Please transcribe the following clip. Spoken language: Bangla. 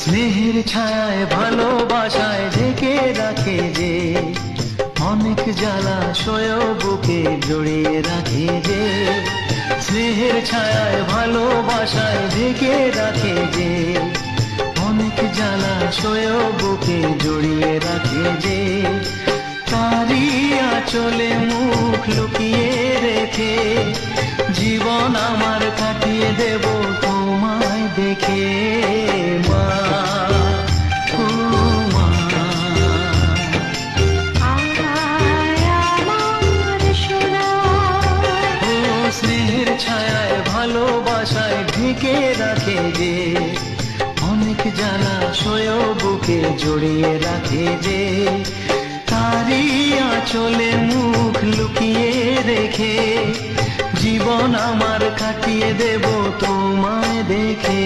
স্নেহের ছায়ায় ভালোবাসায় ঢেকে রাখে যে, অনেক জ্বালাশয় বুকে জড়িয়ে রাখে যে। স্নেহের ছায়ায় ভালোবাসায় ঢেকে রাখে যে, অনেক জ্বালাশয় বুকে জড়িয়ে রাখে যে। তারি আঁচলে মুখ লুকিয়ে রেখে জীবন আমার কাটিয়ে দেব তোমায় দেখে। মা, ও মা, ও স্নেহের ছায়ায় ভালোবাসায় ঢেকে রাখে যে, অনেক জ্বালাশয় বুকে জড়িয়ে রাখে যে। তারি আঁচলে মুখ লুকিয়ে রেখে জীবন আমার কাটিয়ে দেব তোমায় দেখে।